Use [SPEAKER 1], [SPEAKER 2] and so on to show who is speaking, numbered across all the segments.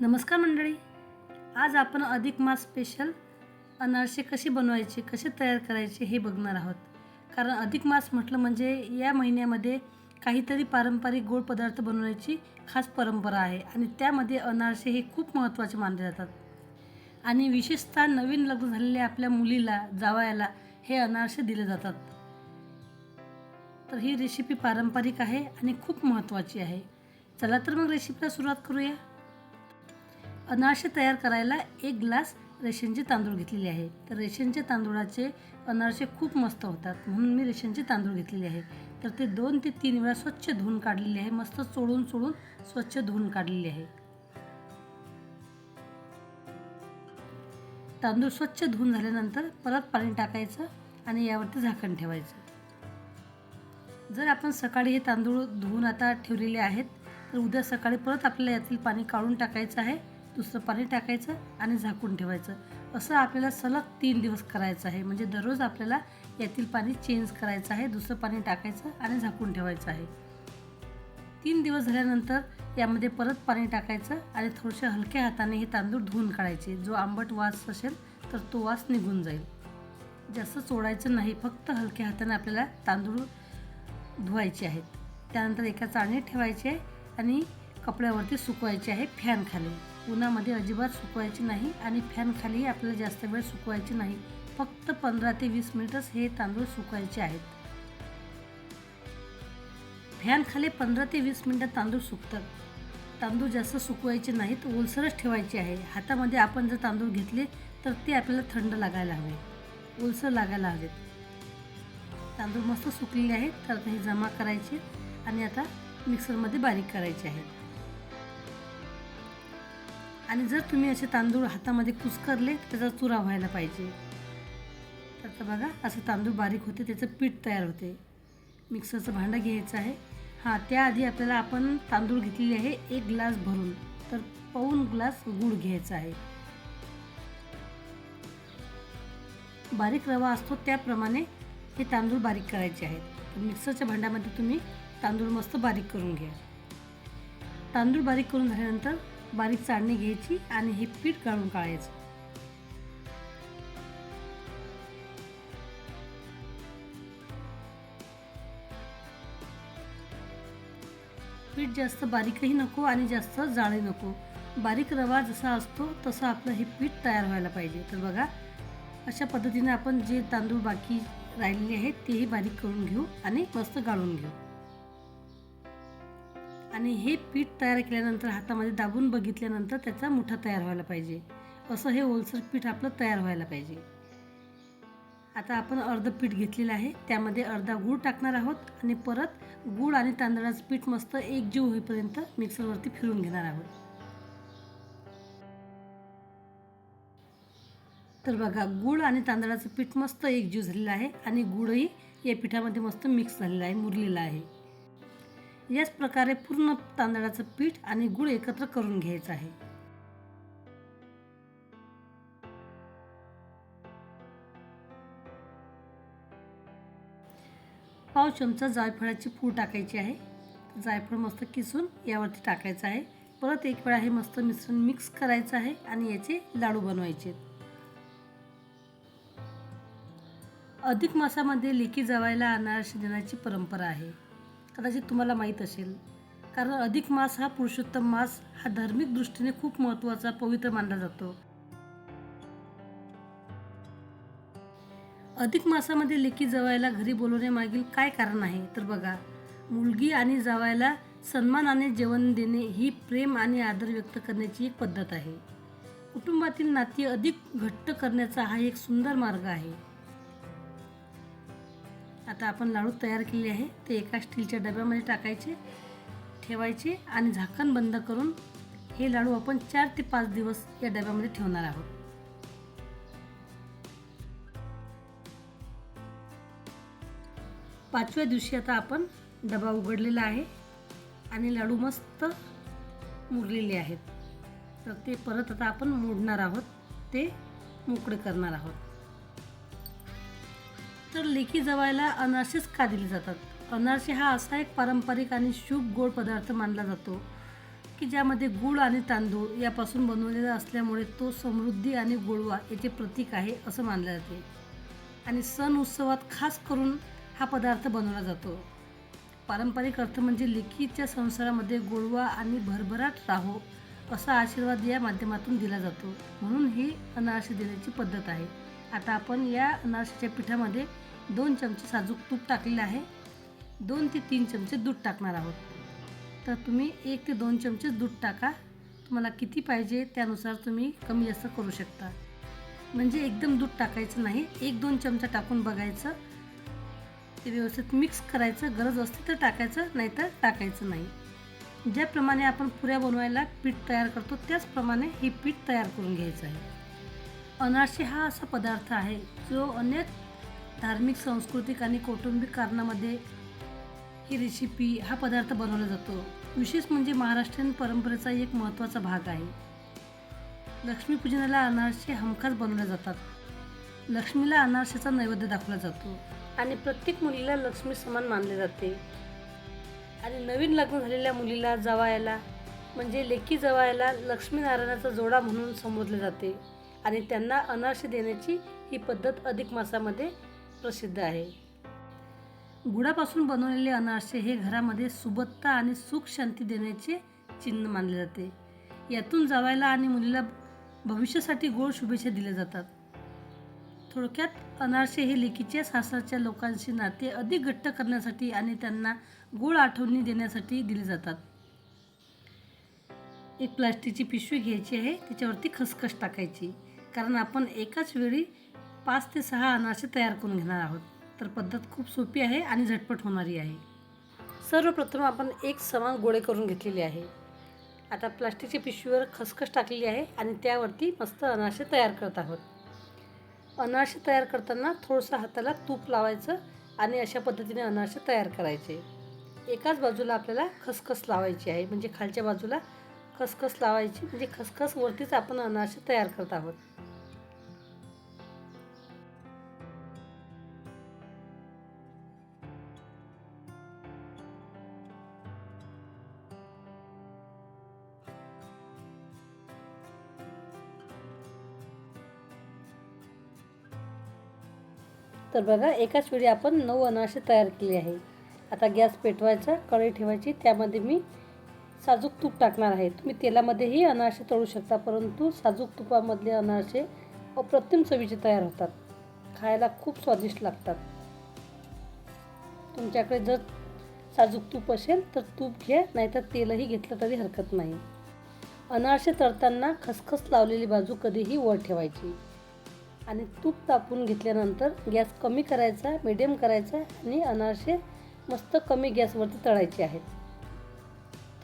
[SPEAKER 1] नमस्कार मंडळी. आज आपण अधिक मास स्पेशल अनारसे कसे बनवायचे, कसे तयार करायचे हे बघणार आहोत. कारण अधिक मास म्हटलं म्हणजे या महिन्यामध्ये काहीतरी पारंपरिक गोड पदार्थ बनवण्याची खास परंपरा आहे आणि त्यामध्ये अनारसे हे खूप महत्त्वाचे मानले जातात. आणि विशेषतः नवीन लग्न झालेल्या आपल्या मुलीला, जावयाला हे अनारसे दिले जातात. तर ही रेसिपी पारंपरिक आहे आणि खूप महत्त्वाची आहे. चला तर मग रेसिपीला सुरुवात करूया. अनारसे तयार करायला 1 ग्लास रेशनचे तांदूळ घेतलेले आहे. तर रेशनचे तांदूळाचे अनारसे खूप मस्त होतात, म्हणून मी रेशनचे तांदूळ घेतलेले आहे. तर ते 2 ते 3 वेळा स्वच्छ धुवून काढलेले आहे. मस्त चोळून स्वच्छ धुवून काढलेले आहे. तांदूळ स्वच्छ धुवून झाल्यानंतर परत पाणी टाकायचं आणि यावरती झाकण ठेवायचं. जर आपण सकाळी हे तांदूळ धुवून आता ठेवलेले आहेत, तर उद्या सकाळी परत आपल्याला यातील पाणी काढून टाकायचं आहे. दुसरं पाणी टाकायचं आणि झाकून ठेवायचं. असं आपल्याला सलग 3 दिवस करायचं आहे. म्हणजे दररोज आपल्याला यातील पाणी चेंज करायचं आहे, दुसरं पाणी टाकायचं आणि झाकून ठेवायचं आहे. 3 दिवस झाल्यानंतर यामध्ये परत पाणी टाकायचं आणि थोडेसे हलक्या हाताने हे तांदूळ धुवून काढायचे. जो आंबट वास असेल तर तो वास निघून जाईल. जास्त चोळायचं नाही, फक्त हलक्या हाताने आपल्याला तांदूळ धुवायचे आहेत. त्यानंतर एका चाळणीत ठेवायचे आहे आणि कपड्यावरती सुकवायचे आहे फॅन खाली. उन्हामध्ये अजिबात सुकवायचे नाही आणि फॅन खालीही आपल्याला जास्त वेळ सुकवायचे नाही. फक्त 15 ते 20 मिनिटच हे तांदूळ सुकवायचे आहेत. फॅन खाली 15 ते 20 मिनिटात तांदूळ सुकतात. तांदूळ जास्त सुकवायचे नाहीत, ओलसरच ठेवायचे आहे. हातामध्ये आपण जर तांदूळ घेतले तर ते आपल्याला थंड लागायला हवे, ओलसर लागायला हवेत. तांदूळ मस्त सुकलेले आहेत, तर हे जमा करायचे आणि आता मिक्सरमध्ये बारीक करायचे आहेत. आणि जर तुम्ही असे तांदूळ हातामध्ये कुस्करले त्याचा चुरा व्हायला पाहिजे. तर बघा असं तांदूळ बारीक होते, त्याचं पीठ तयार होते. मिक्सरचं भांडं घ्यायचं आहे. त्याआधी आपल्याला आपण तांदूळ घेतलेले आहे 1 ग्लास भरून, तर पाऊण ग्लास गूळ घ्यायचा आहे. बारीक रवा असतो त्याप्रमाणे हे तांदूळ बारीक करायचे आहेत. तर मिक्सरच्या भांड्यामध्ये तुम्ही तांदूळ मस्त बारीक करून घ्या. तांदूळ बारीक करून झाल्यानंतर बारीक चाळणी घ्यायची आणि हे पीठ गाळून काढायचं. पीठ जास्त बारीकही नको आणि जास्त जाडही नको. बारीक रवा जसा असतो तसं आपलं हे पीठ तयार व्हायला पाहिजे. तर बघा अशा पद्धतीने आपण जे तांदूळ बाकी राहिलेले आहेत तेही बारीक करून घेऊ आणि मस्त गाळून घेऊ. आणि हे पीठ तयार केल्यानंतर हातामध्ये दाबून बघितल्यानंतर त्याचा मुठा तयार व्हायला पाहिजे. असं हे ओलसर पीठ आपलं तयार व्हायला पाहिजे. आता आपण अर्ध पीठ घेतलेलं आहे, त्यामध्ये अर्धा गूळ टाकणार आहोत आणि परत गूळ आणि तांदळाचं पीठ मस्त एकजीव होईपर्यंत मिक्सरवरती फिरून घेणार आहोत. तर बघा गूळ आणि तांदळाचं पीठ मस्त एकजीव झालेलं आहे आणि गूळही या पिठामध्ये मस्त मिक्स झालेला आहे, मुरलेला आहे. याच प्रकारे पूर्ण तांदळाचं पीठ आणि गूळ एकत्र करून घ्यायचं आहे. पाव चमचा जायफळाची पूड टाकायची आहे. जायफळ मस्त किसून यावरती टाकायचं आहे. परत एक वेळा हे मस्त मिश्रण मिक्स करायचं आहे आणि याचे लाडू बनवायचे. अधिक मासामध्ये लेकी जावयाला अनारसे देण्याची परंपरा आहे. कदाचित तुम्हाला माहीत असेल, कारण अधिक मास हा पुरुषोत्तम मास, हा धार्मिक दृष्टीने खूप महत्त्वाचा, पवित्र मानला जातो. अधिक मासामध्ये लेकी जावयाला घरी बोलवण्यामागील काय कारण आहे तर बघा, मुलगी आणि जावयाला सन्मानाने जेवण देणे ही प्रेम आणि आदर व्यक्त करण्याची एक पद्धत आहे. कुटुंबातील नाती अधिक घट्ट करण्याचा हा एक सुंदर मार्ग आहे. आता आपण लाडू तयार केले आहे, ते एका स्टीलच्या डब्यामध्ये टाकायचे, ठेवायचे आणि झाकण बंद करून हे लाडू आपण 4 ते 5 दिवस या डब्यामध्ये ठेवणार आहोत. पाचव्या दिवशी आता आपण डबा उघडलेला आहे आणि लाडू मस्त मुरलेले आहेत. तर ते परत आता आपण मोडणार आहोत, ते मोकळे करणार आहोत. तर लेकी जावयाला अनारसेच का दिले जातात? अनारसे हा असा एक पारंपरिक आणि शुभ गोड पदार्थ मानला जातो की ज्यामध्ये गूळ आणि तांदूळ यापासून बनवलेला असल्यामुळे तो समृद्धी आणि गोडवा याचे प्रतीक आहे असं मानले जाते. आणि सण उत्सवात खास करून हा पदार्थ बनवला जातो. पारंपरिक अर्थ म्हणजे लेकीच्या संसारामध्ये गोडवा आणि भरभराट राहो असा आशीर्वाद या माध्यमातून दिला जातो. म्हणून ही अनारसे देण्याची पद्धत आहे. आता आपण या अनारसेच्या पिठामध्ये 2 चमचे साजूक तूप टाकलेले आहे. 2 ते 3 चमचे दूध टाकणार आहोत. तर तुम्ही 1 ते 2 चमचे दूध टाका. तुम्हाला किती पाहिजे त्यानुसार तुम्ही कमी जास्त करू शकता. म्हणजे एकदम दूध टाकायचं नाही, 1-2 चमचा टाकून बघायचं. ते व्यवस्थित मिक्स करायचं. गरज असते तर टाकायचं, नाहीतर टाकायचं नाही. ज्याप्रमाणे आपण पुऱ्या बनवायला पीठ तयार करतो त्याचप्रमाणे हे पीठ तयार करून घ्यायचं आहे. अनारसे हा असा पदार्थ आहे जो अनेक धार्मिक, सांस्कृतिक आणि कौटुंबिक कारणामध्ये ही रेसिपी हा पदार्थ बनवला जातो. विशेष म्हणजे महाराष्ट्रीयन परंपरेचा एक महत्त्वाचा भाग आहे. लक्ष्मीपूजनाला अनारसे हमखास बनवले जातात. लक्ष्मीला अनारसेचा नैवेद्य दाखवला जातो आणि प्रत्येक मुलीला लक्ष्मी समान मानले जाते. आणि नवीन लग्न झालेल्या मुलीला, जावयाला म्हणजे लेकी जावयाला लक्ष्मीनारायणाचा जोडा म्हणून संबोधले जाते आणि त्यांना अनारसे देण्याची ही पद्धत अधिक मासामध्ये प्रसिद्ध आहे. गुळापासून बनवलेले अनारसे हे घरामध्ये सुबत्ता आणि सुख शांती देण्याचे चिन्ह मानले जाते. यातून जावयाला आणि मुलीला भविष्यासाठी गोड शुभेच्छा दिल्या जातात. थोडक्यात अनारसे हे लेकीच्या सासरच्या लोकांशी नाते अधिक घट्ट करण्यासाठी आणि त्यांना गोड आठवणी देण्यासाठी दिले जातात. एक प्लास्टिकची पिशवी घ्यायची आहे, त्याच्यावरती खसखस टाकायची, कारण आपण एकाच वेळी 5 ते 6 अनारसे तयार करून घेणार आहोत. तर पद्धत खूप सोपी आहे आणि झटपट होणारी आहे. सर्वप्रथम आपण एक समान गोळे करून घेतलेले आहे. आता प्लास्टिकच्या पिशवीवर खसखस टाकलेली आहे आणि त्यावरती मस्त अनारसे तयार करत आहोत. अनारसे तयार करताना थोडंसं हाताला तूप लावायचं आणि अशा पद्धतीने अनारसे तयार करायचे. एकाच बाजूला आपल्याला खसखस लावायची आहे, म्हणजे खालच्या बाजूला खसखस लावायची, म्हणजे खसखस वरतीच आपण अनारसे तयार करत आहोत. तर बघा, एकाच वेळी आपण 9 अनारसे तयार केले आहे. आता गॅस पेटवायचा, कढई ठेवायची, त्यामध्ये मी साजूक तूप टाकणार आहे. तुम्ही तेलामध्येही अनारसे तळू शकता, परंतु साजूक तुपामधले अनारसे अप्रतिम चवीचे तयार होतात. खायला खूप स्वादिष्ट लागतात. तुमच्याकडे जर साजूक तूप असेल तर तूप घ्या, नाहीतर तेलही घेतलं तरी हरकत नाही. अनारसे तळताना खसखस लावलेली बाजू कधीही वर ठेवायची आणि तूप तापवून घेतल्यानंतर गॅस कमी करायचा, मीडियम करायचा आणि अनारसे मस्त कमी गॅसवरती तळायचे आहेत.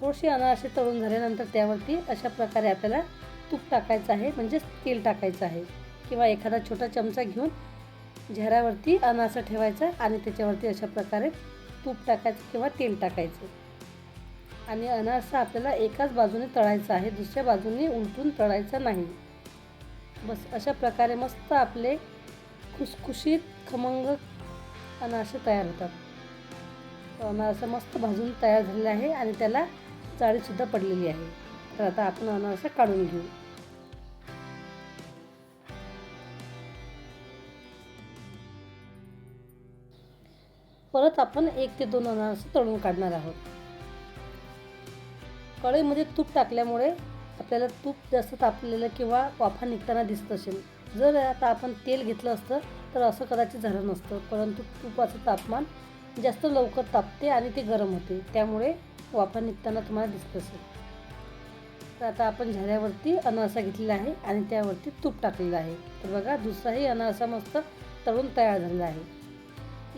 [SPEAKER 1] थोडेसे अनारसे तळून झाल्यानंतर त्यावरती अशा प्रकारे आपल्याला तूप टाकायचं आहे, म्हणजेच तेल टाकायचं आहे, किंवा एखादा छोटा चमचा घेऊन झाऱ्यावरती अनारसा ठेवायचा आणि त्याच्यावरती अशा प्रकारे तूप टाकायचं किंवा तेल टाकायचं. आणि अनारसा आपल्याला एकाच बाजूने तळायचा आहे, दुसऱ्या बाजूने उलटून तळायचा नाही. बस अशा प्रकारे मस्त आपले खुसखुशीत खमंग अनारसे तयार होतात. अनारसा मस्त भाजून तयार झालेला आहे आणि त्याला जाळीसुद्धा पडलेली आहे. तर आता आपण अनारसा काढून घेऊ. परत आपण 1 ते 2 अनारसे तळून काढणार आहोत. कढईमध्ये तूप टाकल्यामुळे आपल्याला तूप जास्त तापलेलं किंवा वाफा निघताना दिसत असेल. जर आता आपण तेल घेतलं असतं तर असं कदाचित झालं नसतं, परंतु तुपाचं तापमान जास्त लवकर तापते आणि ते गरम होते, त्यामुळे वाफा निघताना तुम्हाला दिसत असेल. तर आता आपण झाऱ्यावरती अनारसा घेतलेला आहे आणि त्यावरती तूप टाकलेलं आहे. तर बघा, दुसराही अनारसा मस्त तळून तयार झालेला आहे.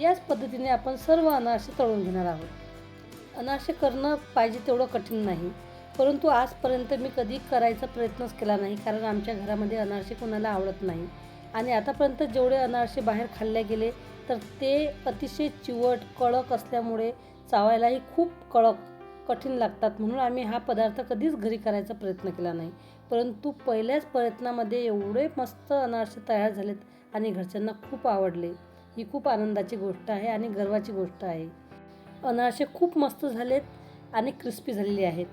[SPEAKER 1] याच पद्धतीने आपण सर्व अनारसे तळून घेणार आहोत. अनारसे करणं पाहिजे तेवढं कठीण नाही, परंतु आजपर्यंत मी कधी करायचा प्रयत्नच केला नाही, कारण आमच्या घरामध्ये अनारसे कोणाला आवडत नाही. आणि आतापर्यंत जेवढे अनारसे बाहेर खाल्ले गेले तर ते अतिशय चिवट, कडक असल्यामुळे चावायलाही खूप कठीण लागतात. म्हणून आम्ही हा पदार्थ कधीच घरी करायचा प्रयत्न केला नाही. परंतु पहिल्याच प्रयत्नामध्ये एवढे मस्त अनारसे तयार झालेत आणि घरच्यांना खूप आवडले. ही खूप आनंदाची गोष्ट आहे आणि गर्वाची गोष्ट आहे. अनारसे खूप मस्त झालेत आणि क्रिस्पी झालेले आहेत.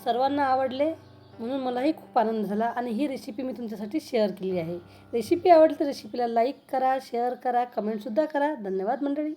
[SPEAKER 1] सर्वांना आवडले म्हणून मलाही खूप आनंद झाला आणि ही रेसिपी मी तुमच्यासाठी शेअर केली आहे. रेसिपी आवडली तर रेसिपीला लाईक करा, शेअर करा, कमेंटसुद्धा करा. धन्यवाद मंडळी.